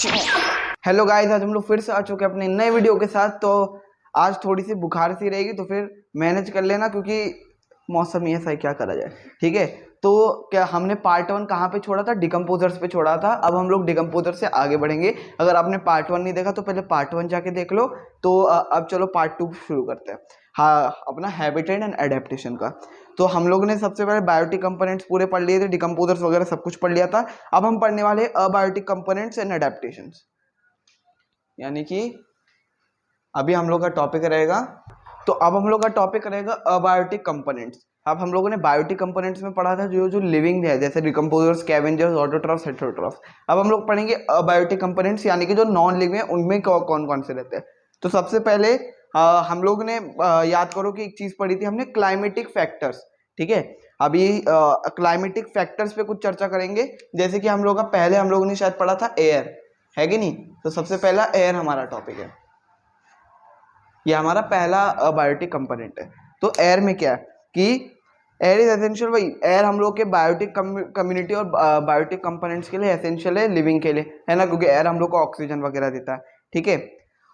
Hello guys, आज हम लोग फिर से आ चुके हैं अपने नए वीडियो के साथ। तो आज थोड़ी सी बुखार सी रहेगी तो फिर मैनेज कर लेना, क्योंकि मौसम ही ऐसा है, क्या करा जाए। ठीक है, तो क्या हमने पार्ट 1 कहाँ पे छोड़ा था? डिकम्पोजर्स पे छोड़ा था। अब हम लोग डिकम्पोजर से आगे बढ़ेंगे। अगर आपने पार्ट 1 नहीं देखा तो पहले पार्ट 1 जाके देख लो। तो अब चलो पार्ट 2 शुरू करते हैं। हाँ, अपना हैबिटेट एंड एडेप्टेशन का। तो हम लोग ने सबसे पहले बायोटिक कंपोनेंट्स पूरे पढ़ लिए थे, डिकम्पोजर्स वगैरह सब कुछ पढ़ लिया था। अब हम पढ़ने वाले अबायोटिक कंपोनेंट्स एंड एडेप्टेशंस, यानी कि अभी हम लोग का टॉपिक रहेगा। तो अब हम लोग का टॉपिक रहेगा अबायोटिक कंपोनेंट्स। अब हम लोगों ने बायोटिक कंपोनेंट्स में पढ़ा था जो जो लिविंग है, जैसे डिकम्पोजर्स, स्कैवेंजर्स, ऑटोट्रॉफ्स, हेटेरोट्रॉफ्स। अब हम लोग पढ़ेंगे अबायोटिक कंपोनेंट्स, यानी कि जो नॉन लिविंग है उनमें कौन कौन से रहते हैं। तो सबसे पहले हम लोग ने याद करो कि एक चीज पढ़ी थी हमने, क्लाइमेटिक फैक्टर्स। ठीक है, अभी क्लाइमेटिक फैक्टर्स पे कुछ चर्चा करेंगे। जैसे कि हम लोग का पहले हम लोगों ने शायद पढ़ा था एयर, है कि नहीं? तो सबसे पहला एयर हमारा टॉपिक है, ये हमारा पहला बायोटिक कंपोनेंट है। तो एयर में क्या है कि एयर इज एसेंशियल। भाई एयर हम लोग के बायोटिक कम्युनिटी और बायोटिक कंपोनेंट्स के लिए एसेंशियल है, लिविंग के लिए, है ना, क्योंकि एयर हम लोग को ऑक्सीजन वगैरह देता है। ठीक है,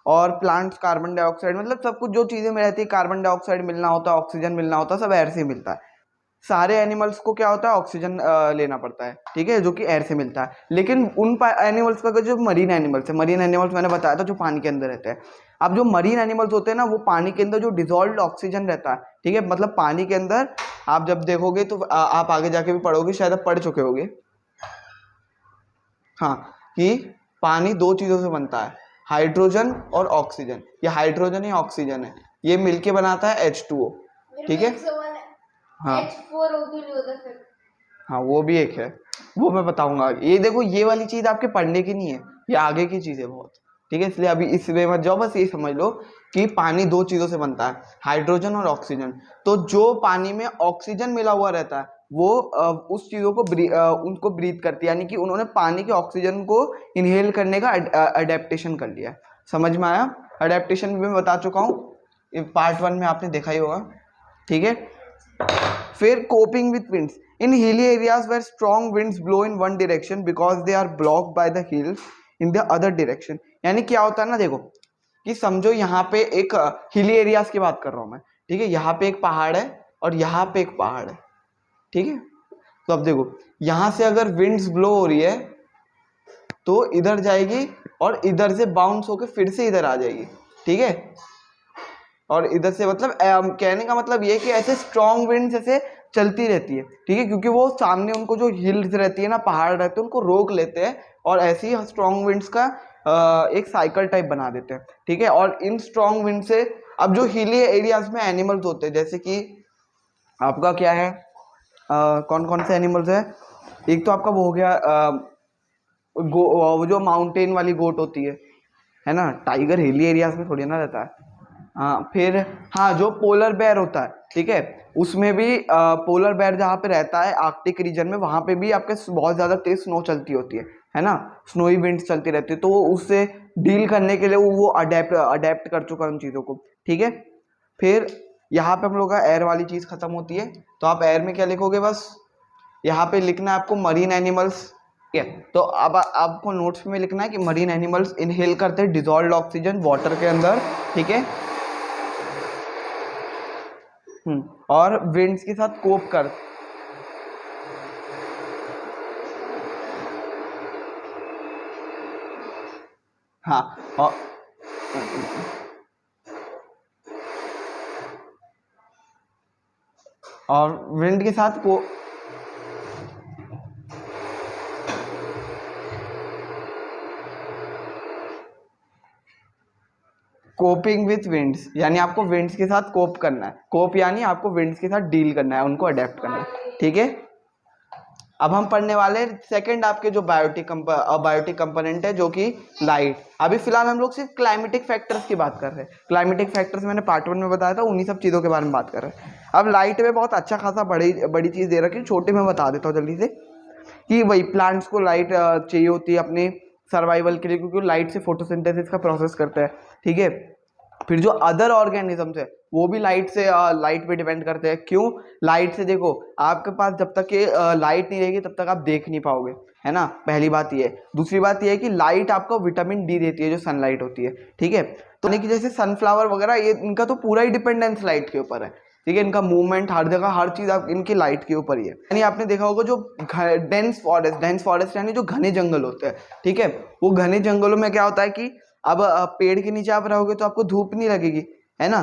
और प्लांट्स कार्बन डाइऑक्साइड, मतलब सब कुछ जो चीजें में रहती है, कार्बन डाइऑक्साइड मिलना होता है, ऑक्सीजन मिलना होता है, सब एयर से ही मिलता है। सारे एनिमल्स को क्या होता है, ऑक्सीजन लेना पड़ता है, ठीक है, जो कि एयर से मिलता है। लेकिन उन एनिमल्स का जो मरीन एनिमल्स है, मरीन एनिमल्स मैंने बताया था जो पानी के अंदर रहते हैं। अब जो मरीन एनिमल्स होते हैं ना, वो पानी के अंदर जो डिजोल्व्ड ऑक्सीजन रहता है, ठीक है, मतलब पानी के अंदर आप जब देखोगे तो आप आगे जाके भी पढ़ोगे, शायद आप पढ़ चुके होगे, हाँ, कि पानी दो चीजों से बनता है, हाइड्रोजन और ऑक्सीजन। ये हाइड्रोजन ही ऑक्सीजन है, ये मिलके बनाता है H2O। ठीक है, हाँ H4O भी नहीं होता फिर। हाँ, वो भी एक है, वो मैं बताऊंगा। ये देखो, ये वाली चीज आपके पढ़ने की नहीं है, ये आगे की चीज है बहुत। ठीक है, इसलिए अभी इसमें मत जाओ, बस ये समझ लो कि पानी दो चीजों से बनता है, हाइड्रोजन और ऑक्सीजन। तो जो पानी में ऑक्सीजन मिला हुआ रहता है वो उस चीजों को उनको ब्रीथ करती है, यानी कि उन्होंने पानी के ऑक्सीजन को इनहेल करने का अडेप्टेशन कर लिया। समझ में आया? अडेप्टेशन भी मैं बता चुका हूँ, पार्ट 1 में आपने देखा ही होगा। ठीक है, फिर coping with winds in hilly areas where strong winds blow in one direction because they are blocked by the hills in the other direction. यानी क्या होता है ना, देखो कि समझो यहाँ पे एक हिली एरियाज की बात कर रहा हूँ मैं। ठीक है, यहाँ पे एक पहाड़ है और यहाँ पे एक पहाड़ है। ठीक है, तो अब देखो, यहाँ से अगर विंड्स ब्लो हो रही है तो इधर जाएगी और इधर से बाउंस होकर फिर से इधर आ जाएगी। ठीक है, और इधर से मतलब कहने का मतलब ये कि ऐसे स्ट्रॉन्ग विंड्स ऐसे चलती रहती है। ठीक है, क्योंकि वो सामने उनको जो हिल्स रहती है ना, पहाड़ रहते हैं, उनको रोक लेते हैं और ऐसे ही स्ट्रॉन्ग विंड्स का एक साइकिल टाइप बना देते हैं। ठीक है, और इन स्ट्रॉन्ग विंड से अब जो हिली एरियाज में एनिमल्स होते हैं, जैसे कि आपका क्या है, कौन कौन से एनिमल्स है? एक तो आपका वो हो गया वो जो माउंटेन वाली गोट होती है ना। टाइगर हिली एरियाज में थोड़ी ना रहता है। हाँ, फिर हाँ, जो पोलर बेयर होता है, ठीक है, उसमें भी पोलर बेयर जहाँ पे रहता है आर्कटिक रीजन में, वहाँ पे भी आपके बहुत ज़्यादा तेज स्नो चलती होती है ना, स्नोई विंड्स चलती रहती है। तो वो उससे डील करने के लिए वो अडेप्ट कर चुका है उन चीज़ों को। ठीक है, फिर यहाँ पे हम लोग का एयर वाली चीज़ खत्म होती है। तो आप एयर में क्या लिखोगे? बस यहाँ पे लिखना है आपको मरीन एनिमल्स। ठीक है, तो अब आपको नोट्स में लिखना है कि मरीन एनिमल्स इनहेल करते हैं डिजॉल्व्ड ऑक्सीजन वाटर के अंदर। ठीक है, और विंड्स के साथ कोप कर, हाँ, और विंड के साथ को कोपिंग विथ विंड्स, यानी आपको विंड्स के साथ कोप करना है। कोप यानी आपको विंड्स के साथ डील करना है, उनको अडेप्ट करना है। ठीक है, अब हम पढ़ने वाले सेकंड आपके जो बायोटिक कंपोनेंट है, जो कि लाइट। अभी फिलहाल हम लोग सिर्फ क्लाइमेटिक फैक्टर्स की बात कर रहे हैं। क्लाइमेटिक फैक्टर्स मैंने पार्ट 1 में बताया था, उन्हीं सब चीज़ों के बारे में बात कर रहे हैं। अब लाइट में बहुत अच्छा खासा बड़ी चीज़ दे रखी है, छोटे में बता देता हूँ जल्दी से, कि वही प्लांट्स को लाइट चाहिए होती है अपने सर्वाइवल के लिए, क्योंकि लाइट से फोटोसिंथेसिस का प्रोसेस करता है। ठीक है, फिर जो अदर ऑर्गेनिजम्स है वो भी लाइट पे डिपेंड करते हैं। क्यों? लाइट से देखो, आपके पास जब तक ये लाइट नहीं रहेगी तब तक आप देख नहीं पाओगे, है ना, पहली बात ये है। दूसरी बात ये है कि लाइट आपको विटामिन डी देती है, जो सनलाइट होती है, ठीक है। तो यानी कि जैसे सनफ्लावर वगैरह, ये इनका तो पूरा ही डिपेंडेंस लाइट के ऊपर है, ठीक है। इनका मूवमेंट हर जगह, हर चीज आप इनकी लाइट के ऊपर ही है। यानी आपने देखा होगा जो डेंस फॉरेस्ट यानी जो घने जंगल होते हैं, ठीक है, वो घने जंगलों में क्या होता है कि अब पेड़ के नीचे आप रहोगे तो आपको धूप नहीं लगेगी, है ना।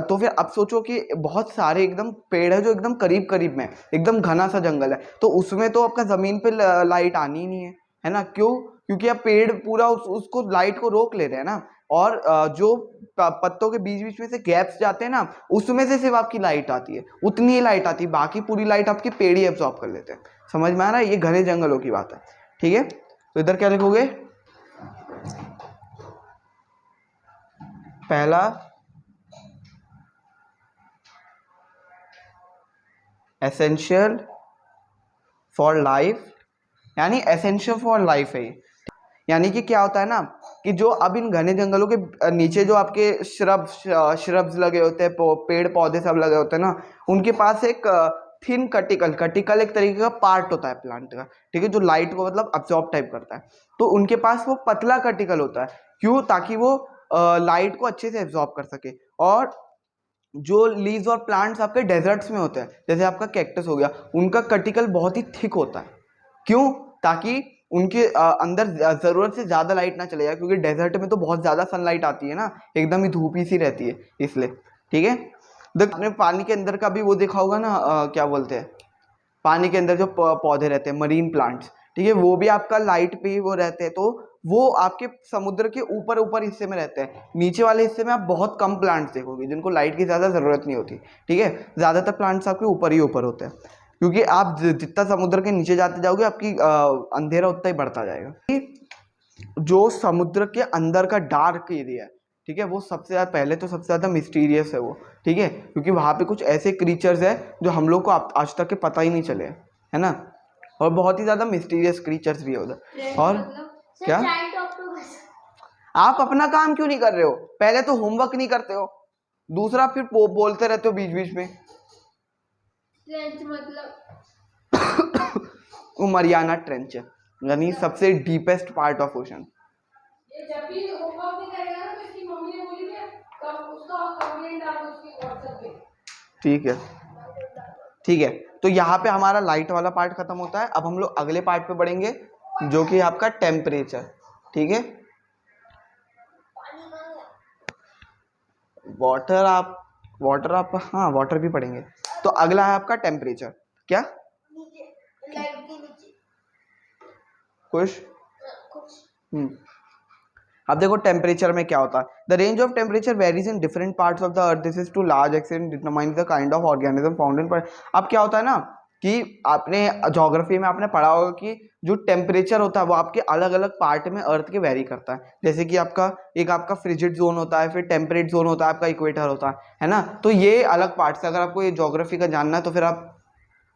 तो फिर अब सोचो कि बहुत सारे एकदम पेड़ है जो एकदम करीब करीब में, एकदम घना सा जंगल है, तो उसमें तो आपका जमीन पे लाइट आनी ही नहीं है ना। क्यों? क्योंकि अब पेड़ पूरा उसको लाइट को रोक ले रहे हैं ना, और जो पत्तों के बीच बीच में से गैप्स जाते हैं ना, उसमें से सिर्फ आपकी लाइट आती है, उतनी ही लाइट आती है, बाकी पूरी लाइट आपकी पेड़ ही एब्जॉर्ब कर लेते हैं। समझ में आ रहा है? ये घने जंगलों की बात है, ठीक है। तो इधर क्या लिखोगे? पहला एसेंशियल फॉर लाइफ, यानी एसेंशियल फॉर लाइफ है ये। यानी कि क्या होता है ना कि जो अब इन घने जंगलों के नीचे जो आपके श्रब्स लगे होते हैं, पेड़ पौधे सब लगे होते हैं ना, उनके पास एक थिन कटिकल एक तरीके का पार्ट होता है प्लांट का, ठीक है, जो लाइट को मतलब अब्जॉर्ब टाइप करता है। तो उनके पास वो पतला कटिकल होता है। क्यों? ताकि वो लाइट को अच्छे से एब्जॉर्ब कर सके। और जो लीव्स और प्लांट्स आपके डेजर्ट्स में होते हैं, जैसे आपका कैक्टस हो गया, उनका कटिकल बहुत ही थिक होता है। क्यों? ताकि उनके अंदर जरूरत से ज्यादा लाइट ना चले जाए, क्योंकि डेजर्ट में तो बहुत ज्यादा सनलाइट आती है ना, एकदम ही धूप ही सी रहती है, इसलिए, ठीक है। देख, आपने पानी के अंदर का भी वो देखा होगा ना, क्या बोलते हैं, पानी के अंदर जो पौधे रहते हैं, मरीन प्लांट्स, ठीक है, वो भी आपका लाइट पे ही वो रहते हैं। तो वो आपके समुद्र के ऊपर ऊपर हिस्से में रहते हैं, नीचे वाले हिस्से में आप बहुत कम प्लांट्स देखोगे जिनको लाइट की ज्यादा जरूरत नहीं होती, ठीक है। ज्यादातर प्लांट्स आपके ऊपर ही ऊपर होते हैं, क्योंकि आप जितना समुद्र के नीचे जाते जाओगे आपकी अंधेरा उतना ही बढ़ता जाएगा। जो समुद्र के अंदर का डार्क एरिया है, ठीक है, वो सबसे ज्यादा, पहले तो सबसे ज्यादा मिस्टीरियस है वो, ठीक है, क्योंकि वहां पे कुछ ऐसे क्रीचर्स है जो हम लोग को आज तक के पता ही नहीं चले, है ना। और बहुत ही ज्यादा मिस्टीरियस क्रीचर्स भी है उधर। और क्या आप अपना काम क्यों नहीं कर रहे हो? पहले तो होमवर्क नहीं करते हो, दूसरा फिर बोलते रहते हो बीच बीच में। वो मरियाना ट्रेंच है, यानी सबसे डीपेस्ट पार्ट ऑफ ओशन। जब भी होमवर्क नहीं करेगा ना तो इसकी मम्मी ने बोली कि कब उसका कंप्लेंट डाल दो उसकी व्हाट्सएप पे। ठीक है, ठीक है। तो यहाँ पे हमारा लाइट वाला पार्ट खत्म होता है। अब हम लोग अगले पार्ट पे बढ़ेंगे, जो कि आपका टेम्परेचर, ठीक है। वाटर आप हाँ, वाटर भी पढ़ेंगे। तो अगला है आपका टेम्परेचर। क्या? खुश? अब देखो टेम्परेचर में क्या होता है। The range of temperature varies in different parts of the earth, this is to large extent determine the kind of organism found in. अब क्या होता है ना कि आपने ज्योग्राफी में आपने पढ़ा होगा कि जो टेम्परेचर होता है वो आपके अलग अलग पार्ट में अर्थ के वेरी करता है। जैसे कि आपका फ्रिजिड जोन होता है, फिर टेम्परेट जोन होता है, आपका इक्वेटर होता है ना। तो ये अलग पार्ट्स है। अगर आपको ये ज्योग्राफी का जानना है तो फिर आप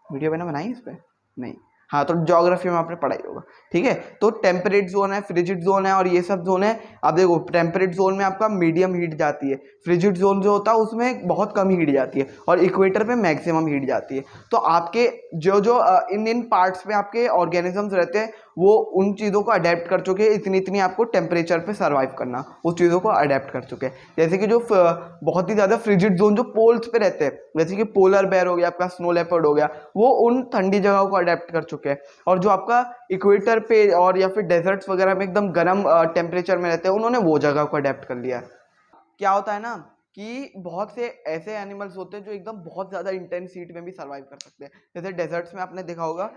वीडियो बनाई इस पर? नहीं, हाँ, तो ज्योग्राफी में आपने पढ़ाई होगा, ठीक है। तो टेम्परेट जोन है, फ्रिजिड जोन है, और ये सब जोन है। अब देखो टेम्परेट जोन में आपका मीडियम हीट जाती है, फ्रिजिड जोन जो होता है उसमें बहुत कम हीट जाती है, और इक्वेटर पे मैक्सिमम हीट जाती है। तो आपके जो जो इन पार्ट्स में आपके ऑर्गेनिजम्स रहते हैं वो उन चीज़ों को अडेप्ट कर चुके हैं, इतनी इतनी आपको टेम्परेचर पे सर्वाइव करना, उस चीज़ों को अडेप्ट कर चुके हैं। जैसे कि जो बहुत ही ज़्यादा फ्रिजिड जोन जो पोल्स पे रहते हैं, जैसे कि पोलर बेयर हो गया, आपका स्नो लेपर्ड हो गया, वो उन ठंडी जगहों को अडेप्ट कर चुके हैं। और जो आपका इक्वेटर पे और या फिर डेजर्ट्स वगैरह में एकदम गर्म टेम्परेचर में रहते हैं, उन्होंने वो जगह को अडेप्ट कर लिया है। क्या होता है ना कि बहुत से ऐसे एनिमल्स होते हैं जो एकदम बहुत ज़्यादा इंटेंस हीट में भी सर्वाइव कर सकते हैं। जैसे डेजर्ट्स में आपने देखा होगा,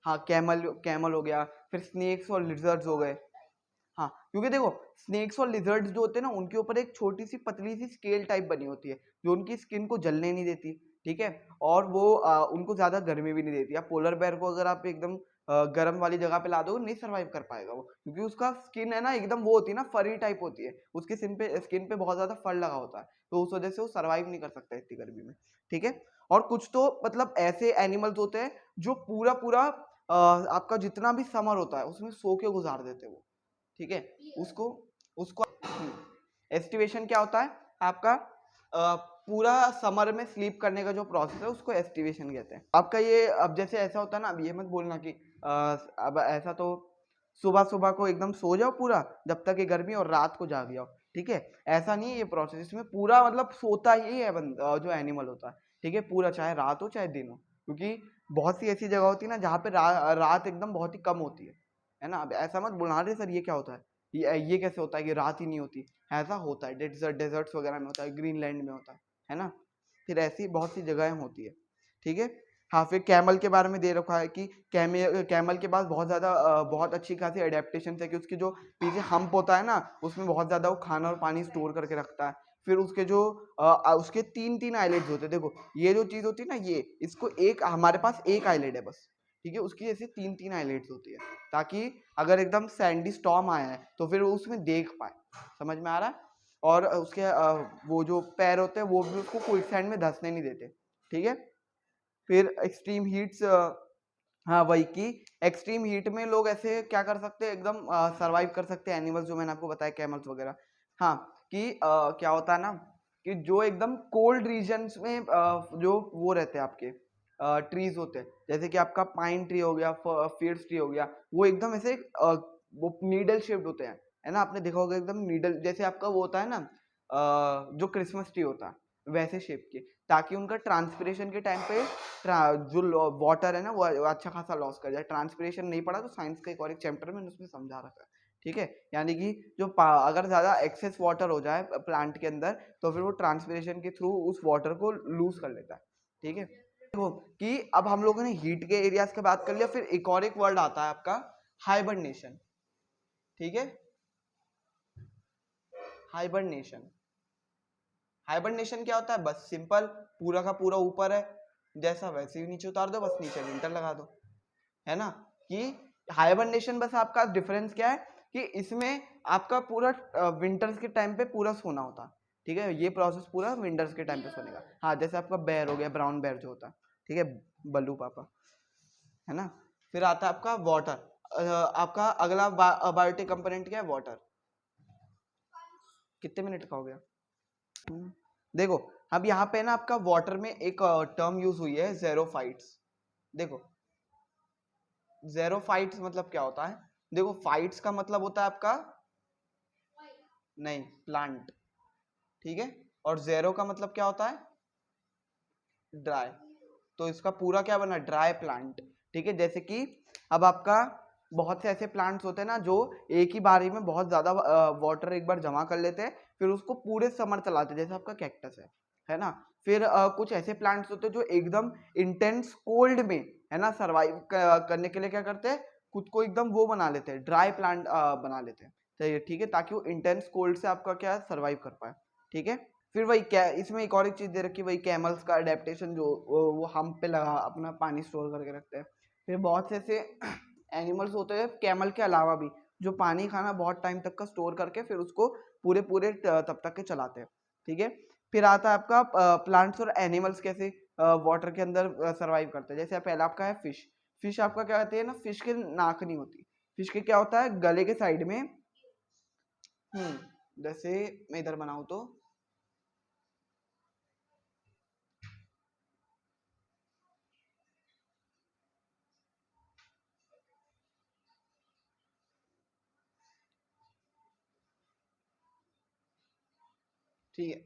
हाँ, कैमल हो गया, फिर स्नेक्स और लिजर्ड्स हो गए। हाँ, क्योंकि देखो स्नेक्स और लिजर्ड्स जो होते हैं ना, उनके ऊपर एक छोटी सी पतली सी स्केल टाइप बनी होती है जो उनकी स्किन को जलने नहीं देती, ठीक है। और वो उनको ज्यादा गर्मी भी नहीं देती। आप पोलर बेयर को अगर आप एकदम गर्म वाली जगह पे ला दो, नहीं सर्वाइव कर पाएगा वो, क्योंकि उसका स्किन है ना एकदम वो होती है ना, फरी टाइप होती है, उसकी स्किन पे बहुत ज्यादा फर लगा होता है, तो उस वजह से वो सर्वाइव नहीं कर सकता इतनी गर्मी में, ठीक है। और कुछ तो मतलब ऐसे एनिमल्स होते हैं जो पूरा पूरा आपका जितना भी समर होता है उसमें सो के गुजार देते हैं वो, ठीक है। उसको उसको एस्टिवेशन क्या होता है आपका पूरा समर में स्लीप करने का जो प्रोसेस है उसको एस्टिवेशन कहते हैं आपका। ये अब जैसे ऐसा होता है ना, अब ये मत बोलना कि अब ऐसा तो सुबह सुबह को एकदम सो जाओ पूरा जब तक ये गर्मी और रात को जाग जाओ, ठीक है, ऐसा नहीं है ये प्रोसेस। इसमें पूरा मतलब सोता ही है जो एनिमल होता है, ठीक है, पूरा, चाहे रात हो चाहे दिन हो, क्योंकि बहुत सी ऐसी जगह होती है ना जहाँ पे रात एकदम बहुत ही कम होती है ना। अब ऐसा मत बोलना अरे सर ये क्या होता है, ये कैसे होता है कि रात ही नहीं होती, ऐसा होता है, डेजर्ट्स वगैरह में होता है, ग्रीनलैंड में होता है ना। फिर ऐसी बहुत सी जगहें होती है, ठीक है। हाँ, फिर कैमल के बारे में दे रखा है कि कैमल के पास बहुत ज़्यादा बहुत अच्छी खासी एडेप्टेशन है कि उसके जो पीछे हम्प होता है ना उसमें बहुत ज़्यादा वो खाना और पानी स्टोर करके रखता है। फिर उसके जो उसके तीन तीन आइलेट्स होते हैं, देखो ये जो चीज़ होती है ना, ये इसको एक हमारे पास एक आइलेट है बस, ठीक है, उसकी ऐसे तीन तीन आइलेट्स होती है ताकि अगर एकदम सैंडी स्टॉर्म आया है तो फिर वो उसमें देख पाए, समझ में आ रहा है। और उसके वो जो पैर होते हैं वो भी उसको क्विकसैंड में धंसने नहीं देते, ठीक है। फिर एक्सट्रीम हीट्स, हाँ वही कि एक्सट्रीम हीट में लोग ऐसे क्या कर सकते हैं, एकदम सरवाइव कर सकते हैं एनिमल्स, जो मैंने आपको बताया कैमल्स वगैरह। हाँ कि क्या होता है ना कि जो एकदम कोल्ड रीजन्स में जो वो रहते हैं आपके ट्रीज होते हैं, जैसे कि आपका पाइन ट्री हो गया, फीड्स ट्री हो गया, वो एकदम ऐसे वो नीडल शेप्ड होते हैं, है ना, आपने देखा होगा एकदम नीडल जैसे आपका वो होता है ना जो क्रिसमस ट्री होता है वैसे शेप के, ताकि उनका ट्रांसपिरेशन के टाइम पे जो वाटर है ना वो अच्छा खासा लॉस कर जाए। ट्रांसपिरेशन नहीं पड़ा तो साइंस का एक और एक चैप्टर में उसमें समझा रखा है, ठीक है। यानी कि जो अगर ज़्यादा एक्सेस वाटर हो जाए प्लांट के अंदर तो फिर वो ट्रांसपिरेशन के थ्रू उस वाटर को लूज कर लेता है, ठीक है। देखो कि अब हम लोगों ने हीट के एरियाज की बात कर लिया, फिर एक और एक वर्ड आता है आपका हाइबरनेशन, ठीक है। हाइबरनेशन, हाइबरनेशन क्या होता है, बस सिंपल, पूरा का पूरा ऊपर है जैसा वैसे ही नीचे उतार दो, बस नीचे विंटर लगा दो, है ना। कि हाइबरनेशन बस आपका डिफरेंस क्या है कि इसमें आपका पूरा विंटर्स के टाइम पे पूरा सोना होता है, ठीक है, ये प्रोसेस पूरा विंटर्स के टाइम पे सोने का। हाँ जैसे आपका बेर हो गया, ब्राउन बेर जो होता है, ठीक है, बल्लू पापा, है ना। फिर आता है आपका वाटर, आपका अगला बायोटिक कंपोनेंट क्या है, वाटर। कितने मिनट का हो गया? देखो अब यहाँ पे ना आपका वाटर में एक टर्म यूज हुई है ज़ेरोफाइट्स। देखो ज़ेरोफाइट्स मतलब क्या होता है, देखो फाइट्स का मतलब होता है आपका नहीं प्लांट, ठीक है, और ज़ेरो का मतलब क्या होता है ड्राई, तो इसका पूरा क्या बना ड्राई प्लांट, ठीक है। जैसे कि अब आपका बहुत से ऐसे प्लांट्स होते हैं ना जो एक ही बारी में बहुत ज्यादा वाटर एक बार जमा कर लेते हैं फिर उसको पूरे समर चलाते हैं, जैसे आपका कैक्टस है ना। फिर कुछ ऐसे प्लांट्स होते हैं जो एकदम इंटेंस कोल्ड में, है ना, सरवाइव करने के लिए क्या करते हैं, खुद को एकदम वो बना लेते हैं, ड्राई प्लांट बना लेते हैं, ठीक है, ताकि वो इंटेंस कोल्ड से आपका क्या सर्वाइव कर पाए, ठीक है। फिर वही क्या इसमें एक और एक चीज दे रखी है, वही कैमल्स का अडेप्टेशन, जो वो हम पे लगा अपना पानी स्टोर करके रखते हैं। फिर बहुत से ऐसे एनिमल्स होते हैं कैमल के अलावा भी जो पानी खाना बहुत टाइम तक का स्टोर करके फिर उसको पूरे पूरे तब तक के चलाते हैं, ठीक है। फिर आता है आपका प्लांट्स और एनिमल्स कैसे वाटर के अंदर सरवाइव करते हैं। जैसे पहला आपका है फिश। फिश आपका क्या कहते हैं ना, फिश के नाक नहीं होती, फिश के क्या होता है गले के साइड में, जैसे मैं इधर बनाऊं तो ठीक है।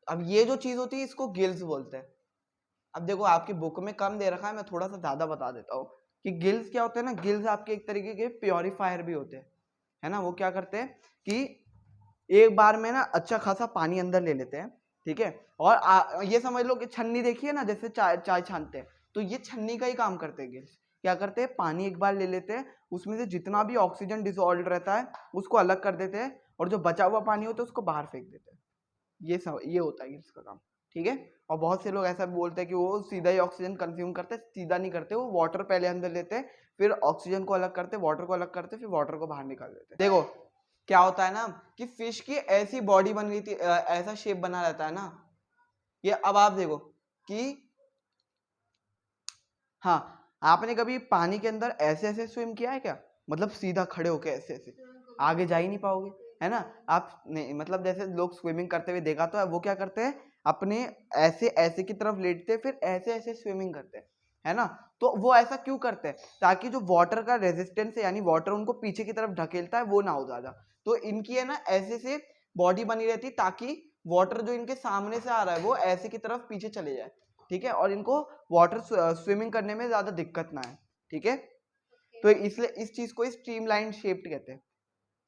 अब ये जो चीज होती है इसको गिल्स बोलते हैं। अब देखो आपकी बुक में कम दे रखा है, मैं थोड़ा सा ज्यादा बता देता हूँ कि गिल्स क्या होते हैं ना, गिल्स आपके एक तरीके के प्योरीफायर भी होते हैं, है ना। वो क्या करते हैं कि एक बार में ना अच्छा खासा पानी अंदर ले लेते हैं, ठीक है, और ये समझ लो कि छन्नी देखिए ना, जैसे चाय चाय छानते हैं, तो ये छन्नी का ही काम करते हैं गिल्स। क्या करते हैं, पानी एक बार ले लेते हैं, उसमें से जितना भी ऑक्सीजन डिसॉल्व रहता है उसको अलग कर देते हैं, और जो बचा हुआ पानी होता है उसको बाहर फेंक देते हैं। ये होता है गिल्स का काम, ठीक है। और बहुत से लोग ऐसा भी बोलते हैं कि वो सीधा ही ऑक्सीजन कंज्यूम करते हैं, सीधा नहीं करते, वो वाटर पहले अंदर लेते हैं, फिर ऑक्सीजन को अलग करते, वाटर को अलग करते, फिर वाटर को बाहर निकाल देते हैं। देखो क्या होता है ना कि फिश की ऐसी बॉडी बन गई थी, ऐसा शेप बना रहता है ना, ये अब आप देखो कि हाँ आपने कभी पानी के अंदर ऐसे ऐसे स्विम किया है क्या, मतलब सीधा खड़े होके ऐसे ऐसे, आगे जा ही नहीं पाओगे, है ना। आप नहीं मतलब जैसे लोग स्विमिंग करते हुए देखा तो है, वो क्या करते हैं अपने ऐसे ऐसे की तरफ लेटते फिर ऐसे ऐसे स्विमिंग करते हैं, है ना। तो वो ऐसा क्यों करते हैं, ताकि जो वाटर का रेजिस्टेंस है यानी वाटर उनको पीछे की तरफ ढकेलता है वो ना हो ज्यादा। तो इनकी है ना ऐसे से बॉडी बनी रहती ताकि वाटर जो इनके सामने से आ रहा है वो ऐसे की तरफ पीछे चले जाए, ठीक है, और इनको वाटर स्विमिंग करने में ज्यादा दिक्कत ना है, ठीक है। तो इसलिए इस चीज को स्ट्रीमलाइन शेप्ड कहते हैं,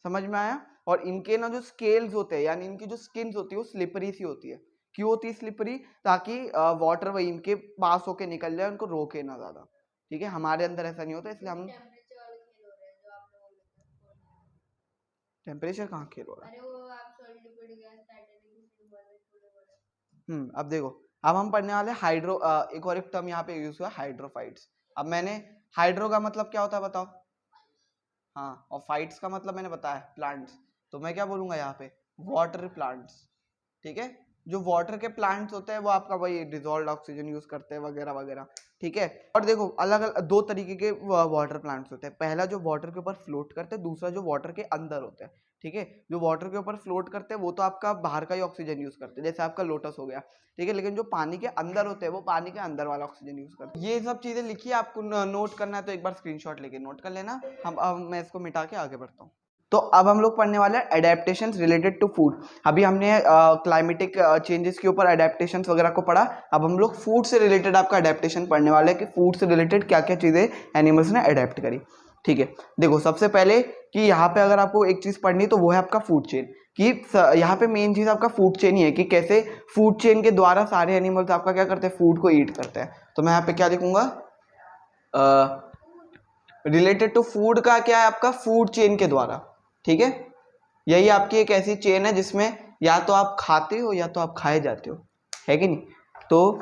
समझ में आया। और इनके ना जो स्केल्स होते हैं यानी इनकी जो स्किन होती है वो स्लिपरी सी होती है। क्यों होती है स्लिपरी, ताकि वाटर वही इनके पास होके निकल जाए, उनको रोके ना ज्यादा, ठीक है। हमारे अंदर ऐसा नहीं होता, इसलिए हम टेम्परेचर कहाँ खेल हो रहा है। अब देखो, अब हम पढ़ने वाले हाइड्रो, एक और एक टर्म यहाँ पे यूज हुआ हाइड्रोफाइट्स। अब मैंने हाइड्रो का मतलब क्या होता है बताओ, हाँ, और फाइट्स का मतलब मैंने बताया प्लांट्स, तो मैं क्या बोलूंगा यहाँ पे वाटर प्लांट्स, ठीक है। जो वाटर के प्लांट्स होते हैं वो आपका वही डिजॉल्व्ड ऑक्सीजन यूज करते हैं वगैरह वगैरह, ठीक है। और देखो अलग अलग दो तरीके के वाटर प्लांट्स होते हैं, पहला जो वाटर के ऊपर फ्लोट करते हैं, दूसरा जो वाटर के अंदर होते हैं, ठीक है। जो वाटर के ऊपर फ्लोट करते हैं वो तो आपका बाहर का ही ऑक्सीजन यूज करते हैं, जैसे आपका लोटस हो गया, ठीक है। लेकिन जो पानी के अंदर होते हैं वो पानी के अंदर वाला ऑक्सीजन यूज करते हैं। ये सब चीजें लिखिए, आपको नोट करना है तो एक बार स्क्रीनशॉट लेके नोट कर लेना। अब मैं इसको मिटा के आगे बढ़ता हूँ। तो अब हम लोग पढ़ने वाले हैं एडेप्टेशंस रिलेटेड टू फूड। अभी हमने क्लाइमेटिक चेंजेस के ऊपर एडेप्टेशंस वगैरह को पढ़ा, अब हम लोग फूड से रिलेटेड आपका एडेप्टेशन पढ़ने वाले हैं कि फूड से रिलेटेड क्या क्या चीज़ें एनिमल्स ने अडेप्ट करी, ठीक है। देखो सबसे पहले कि यहाँ पे अगर आपको एक चीज़ पढ़नी तो वो है आपका फूड चेन, कि यहाँ पे मेन चीज़ आपका फूड चेन ही है कि कैसे फूड चेन के द्वारा सारे एनिमल्स आपका क्या करते हैं, फूड को ईट करते हैं। तो मैं यहाँ पे क्या लिखूंगा, रिलेटेड टू फूड का क्या है आपका फूड चेन के द्वारा, ठीक है। यही आपकी एक ऐसी चेन है जिसमें या तो आप खाते हो या तो आप खाए जाते हो, है कि नहीं। तो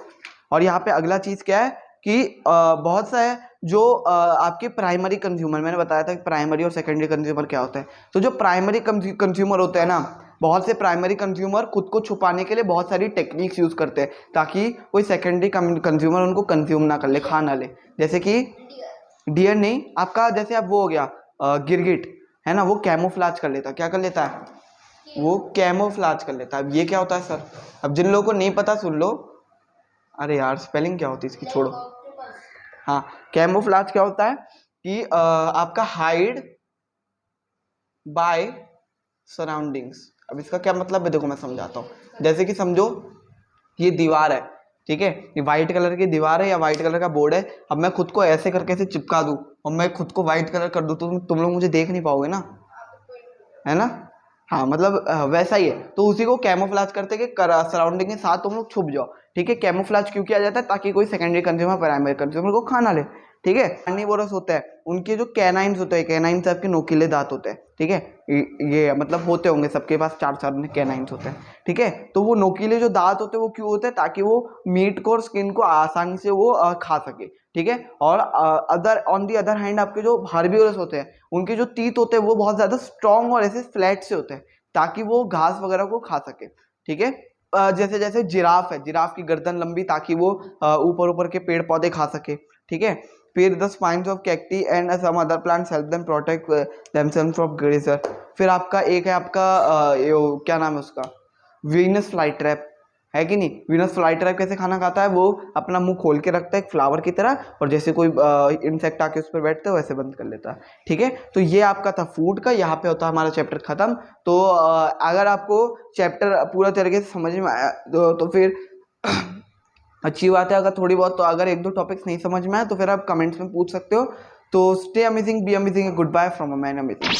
और यहाँ पे अगला चीज क्या है कि बहुत सा है जो आपके प्राइमरी कंज्यूमर, मैंने बताया था कि प्राइमरी और सेकेंडरी कंज्यूमर क्या होता है। तो जो प्राइमरी कंज्यूमर होते हैं ना, बहुत से प्राइमरी कंज्यूमर खुद को छुपाने के लिए बहुत सारी टेक्निक्स यूज करते हैं ताकि कोई सेकेंडरी कंज्यूमर उनको कंज्यूम ना कर ले, खा ना ले। जैसे कि डियर नहीं, आपका जैसे अब वो हो गया गिरगिट, है ना, वो कैमोफ्लाज कर लेता है। क्या कर लेता है, वो कैमोफ्लाज कर लेता है। अब ये क्या होता है सर, अब जिन लोगों को नहीं पता सुन लो, अरे यार स्पेलिंग क्या होती है इसकी छोड़ो। हाँ, कैमोफ्लाज क्या होता है कि आपका हाइड बाय सराउंडिंग्स। अब इसका क्या मतलब है, देखो मैं समझाता हूँ। जैसे कि समझो ये दीवार है, ठीक है, ये व्हाइट कलर की दीवार है या व्हाइट कलर का बोर्ड है। अब मैं खुद को ऐसे करके ऐसे चिपका दूं और मैं खुद को व्हाइट कलर कर दूं तो तुम लोग मुझे देख नहीं पाओगे ना, है ना। हाँ मतलब वैसा ही है, तो उसी को कैमोफ्लाज करते कि सराउंडिंग के साथ तुम लोग छुप जाओ, ठीक है। कैमोफ्लाज क्यों किया जाता है, ताकि कोई सेकेंडरी कंज्यूमर प्राइमरी कंज्यूमर को खा ना ले, ठीक है। कार्निवोरस होता है, उनके जो कैनाइन्स होते हैं, कैनाइन्स आपके नोकीले दांत होते हैं, ठीक है। ये मतलब होते होंगे सबके पास, चार चार कैनाइन्स होते हैं, ठीक है। तो वो नोकीले जो दांत होते हैं वो क्यों होते हैं, ताकि वो मीट को और स्किन को आसानी से वो खा सके, ठीक है। और ऑन दी अदर हैंड आपके जो हार्बिवोरस होते हैं उनके जो टीथ होते हैं वो बहुत ज्यादा स्ट्रॉन्ग और ऐसे फ्लैट से होते हैं ताकि वो घास वगैरह को खा सके, ठीक है। जैसे जैसे जिराफ है, जिराफ की गर्दन लंबी ताकि वो ऊपर ऊपर के पेड़ पौधे खा सके, ठीक है। फिर the spines of cacti and some other plants help them protect themselves from grazer. फिर आपका एक है आपका क्या नाम है उसका, वीनस फ्लाई ट्रैप, है कि नहीं। वीनस फ्लाई ट्रैप कैसे खाना खाता है, वो अपना मुंह खोल के रखता है एक फ्लावर की तरह, और जैसे कोई इंसेक्ट आके उस पर बैठता है वैसे बंद कर लेता है, ठीक है। तो ये आपका था फूड का, यहाँ पे होता है हमारा चैप्टर खत्म। तो अगर आपको चैप्टर पूरा तरीके से समझ में आया तो फिर अच्छी बात है। अगर थोड़ी बहुत, तो अगर एक दो टॉपिक्स नहीं समझ में आए तो फिर आप कमेंट्स में पूछ सकते हो। तो stay amazing, be amazing, goodbye from a man amazing.